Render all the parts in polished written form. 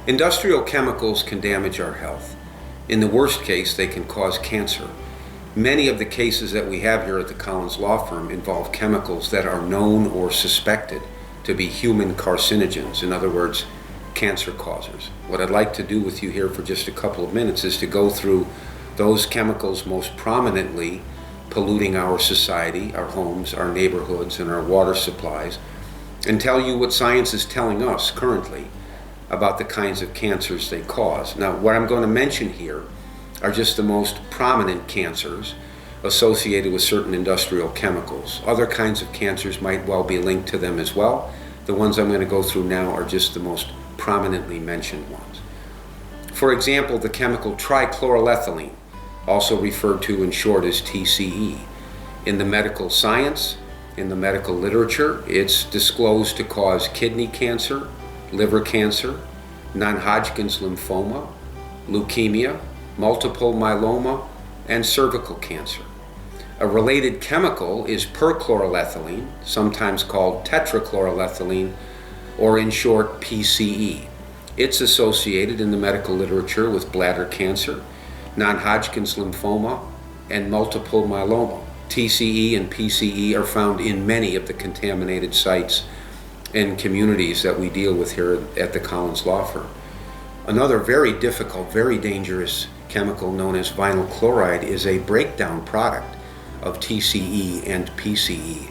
Industrial chemicals can damage our health. In the worst case, they can cause cancer. Many of the cases that we have here at the Collins Law Firm involve chemicals that are known or suspected to be human carcinogens, in other words, cancer causers. What I'd like to do with you here for just a couple of minutes is to go through those chemicals most prominently polluting our society, our homes, our neighborhoods, and our water supplies, and tell you what science is telling us currently about the kinds of cancers they cause. Now, what I'm going to mention here are just the most prominent cancers associated with certain industrial chemicals. Other kinds of cancers might well be linked to them as well. The ones I'm going to go through now are just the most prominently mentioned ones. For example, the chemical trichloroethylene, also referred to in short as TCE. In the medical science, in the medical literature, it's disclosed to cause kidney cancer, liver cancer, non-Hodgkin's lymphoma, leukemia, multiple myeloma, and cervical cancer. A related chemical is perchloroethylene, sometimes called tetrachloroethylene, or in short PCE. It's associated in the medical literature with bladder cancer, non-Hodgkin's lymphoma, and multiple myeloma. TCE and PCE are found in many of the contaminated sites and communities that we deal with here at the Collins Law Firm. Another very difficult, very dangerous chemical known as vinyl chloride is a breakdown product of TCE and PCE,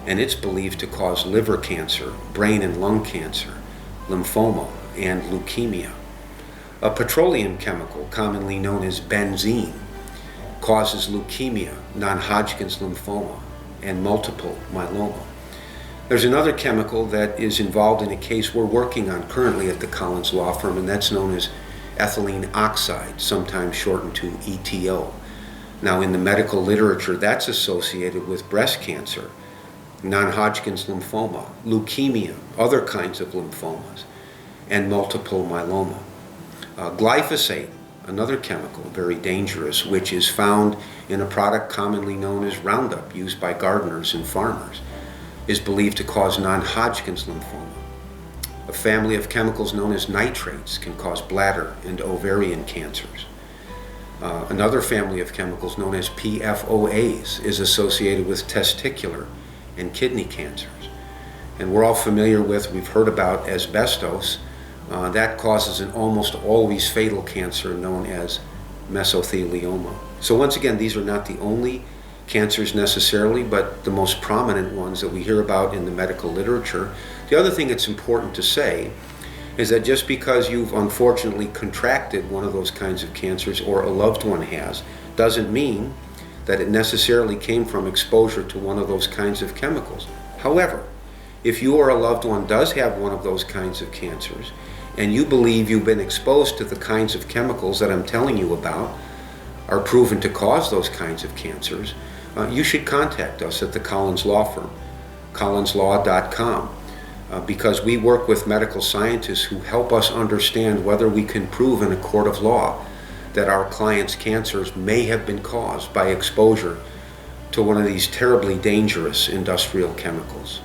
and it's believed to cause liver cancer, brain and lung cancer, lymphoma, and leukemia. A petroleum chemical, commonly known as benzene, causes leukemia, non-Hodgkin's lymphoma, and multiple myeloma. There's another chemical that is involved in a case we're working on currently at the Collins Law Firm, and that's known as ethylene oxide, sometimes shortened to ETO. Now, in the medical literature, that's associated with breast cancer, non-Hodgkin's lymphoma, leukemia, other kinds of lymphomas, and multiple myeloma. Glyphosate, another chemical, very dangerous, which is found in a product commonly known as Roundup, used by gardeners and farmers, is believed to cause non-Hodgkin's lymphoma. A family of chemicals known as nitrates can cause bladder and ovarian cancers. Another family of chemicals known as PFOAs is associated with testicular and kidney cancers. And we're all familiar with, we've heard about asbestos. That causes an almost always fatal cancer known as mesothelioma. So once again, these are not the only cancers necessarily, but the most prominent ones that we hear about in the medical literature. The other thing that's important to say is that just because you've unfortunately contracted one of those kinds of cancers, or a loved one has, doesn't mean that it necessarily came from exposure to one of those kinds of chemicals. However, if you or a loved one does have one of those kinds of cancers, and you believe you've been exposed to the kinds of chemicals that I'm telling you about are proven to cause those kinds of cancers, you should contact us at the Collins Law Firm, collinslaw.com, because we work with medical scientists who help us understand whether we can prove in a court of law that our clients' cancers may have been caused by exposure to one of these terribly dangerous industrial chemicals.